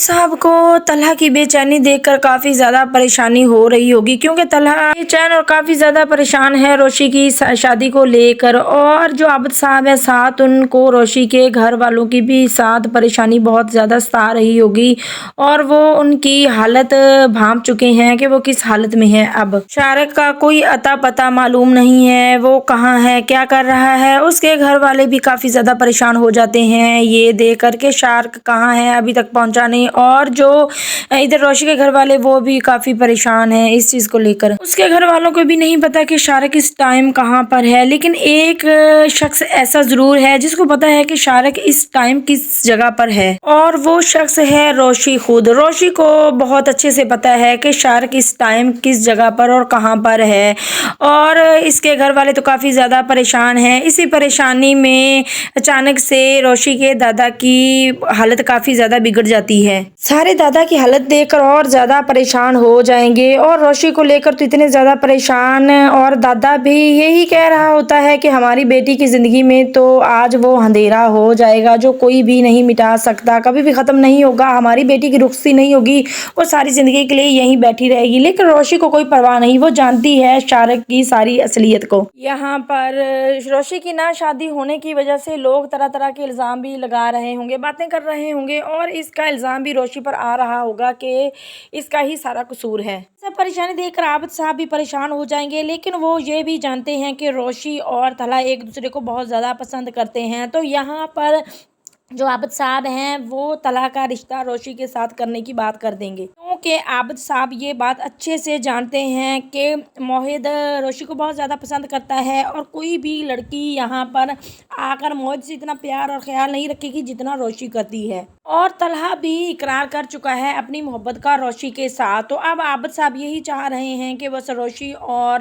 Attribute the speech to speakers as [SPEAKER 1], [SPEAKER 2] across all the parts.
[SPEAKER 1] साहब को तलहा की बेचैनी देखकर काफ़ी ज़्यादा परेशानी हो रही होगी, क्योंकि तलहा बेचैन और काफ़ी ज़्यादा परेशान है रोशी की शादी को लेकर। और जो आबिद साहब है साथ, उनको रोशी के घर वालों की भी साथ परेशानी बहुत ज़्यादा सता रही होगी और वो उनकी हालत भांप चुके हैं कि वो किस हालत में है। अब शारिक का कोई अता पता मालूम नहीं है, वो कहाँ है, क्या कर रहा है। उसके घर वाले भी काफ़ी ज़्यादा परेशान हो जाते हैं ये देख करके शारिक कहाँ है, अभी तक पहुँचा नहीं। और जो इधर रोशी के घर वाले वो भी काफ़ी परेशान हैं इस चीज़ को लेकर। उसके घर वालों को भी नहीं पता कि शारिक इस टाइम कहाँ पर है, लेकिन एक शख्स ऐसा ज़रूर है जिसको पता है कि शारिक इस टाइम किस जगह पर है, और वो शख्स है रोशी खुद। रोशी को बहुत अच्छे से पता है कि शारिक इस टाइम किस जगह पर और कहाँ पर है, और इसके घर वाले तो काफ़ी ज़्यादा परेशान हैं। इसी परेशानी में अचानक से रोशी के दादा की हालत काफ़ी ज़्यादा बिगड़ जाती है। सारे दादा की हालत देखकर और ज़्यादा परेशान हो जाएंगे, और रोशी को लेकर तो इतने ज़्यादा परेशान। और दादा भी यही कह रहा होता है कि हमारी बेटी की ज़िंदगी में तो आज वो अंधेरा हो जाएगा जो कोई भी नहीं मिटा सकता, कभी भी ख़त्म नहीं होगा। हमारी बेटी की रुखसती नहीं होगी, वो सारी ज़िंदगी के लिए यहीं बैठी रहेगी। लेकिन रोशी को कोई परवाह नहीं, वो जानती है शारिक की सारी असलियत को। यहाँ पर रोशी की ना शादी होने की वजह से लोग तरह तरह के इल्ज़ाम भी लगा रहे होंगे, बातें कर रहे होंगे, और इसका इल्ज़ाम भी रोशी पर आ रहा होगा कि इसका ही सारा कसूर है। सब परेशानी देखकर आबिद साहब भी परेशान हो जाएंगे, लेकिन वो ये भी जानते हैं कि रोशी और तलहा एक दूसरे को बहुत ज़्यादा पसंद करते हैं। तो यहाँ पर जो आबिद साहब हैं वो तलहा का रिश्ता रोशी के साथ करने की बात कर देंगे, क्योंकि आबिद साहब ये बात अच्छे से जानते हैं कि मोहित रोशी को बहुत ज़्यादा पसंद करता है, और कोई भी लड़की यहाँ पर आकर मोहित से इतना प्यार और ख्याल नहीं रखेगी जितना रोशी करती है। और तलहा भी इकरार कर चुका है अपनी मोहब्बत का रोशी के साथ। तो अब आबिद साहब यही चाह रहे हैं कि बस रोशी और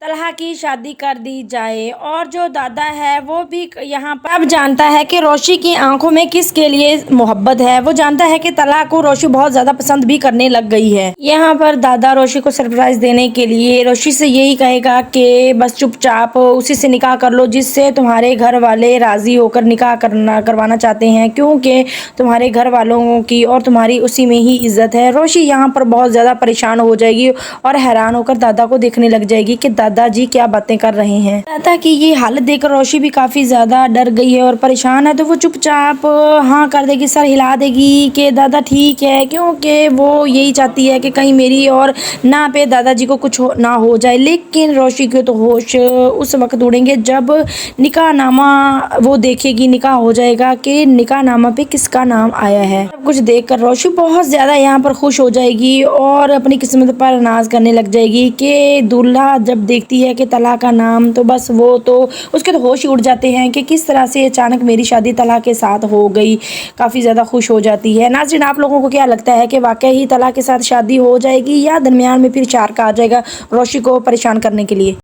[SPEAKER 1] तलहा की शादी कर दी जाए। और जो दादा है वो भी यहाँ पर अब जानता है कि रोशी की आंखों में किसके लिए मोहब्बत है। वो जानता है कि तलहा को रोशी बहुत ज़्यादा पसंद भी करने लग गई है। यहाँ पर दादा रोशी को सरप्राइज देने के लिए रोशी से यही कहेगा कि बस चुपचाप उसी से निकाह कर लो जिससे तुम्हारे घर वाले राज़ी होकर निकाह करवाना चाहते हैं, क्योंकि तुम्हारे घर वालों की और तुम्हारी उसी में ही इज्जत है। रोशी यहाँ पर बहुत ज़्यादा परेशान हो जाएगी और हैरान होकर दादा को देखने लग जाएगी कि दादाजी क्या बातें कर रहे हैं। दादा की ये हालत देखकर रोशी भी काफ़ी ज़्यादा डर गई है और परेशान है, तो वो चुपचाप हाँ कर देगी, सर हिला देगी कि दादा ठीक है, क्योंकि वो यही चाहती है कि कहीं मेरी और ना पे दादाजी को कुछ ना हो जाए। लेकिन रोशी के तो होश उस वक्त उड़ेंगे जब निकाहनामा वो देखेगी, निकाह हो जाएगा कि निकाहनामा पे किसका नाम आया है। सब कुछ देखकर रोशी बहुत ज़्यादा यहाँ पर खुश हो जाएगी और अपनी किस्मत पर नाज करने लग जाएगी कि दूल्हा जब देखती है कि तलहा का नाम, तो बस वो तो उसके तो होश ही उड़ जाते हैं कि किस तरह से अचानक मेरी शादी तलहा के साथ हो गई। काफ़ी ज़्यादा खुश हो जाती है। नाज़रीन, आप लोगों को क्या लगता है कि वाकई ही तलहा के साथ शादी हो जाएगी या दरमियान में फिर शारिक आ जाएगा रोशी को परेशान करने के लिए?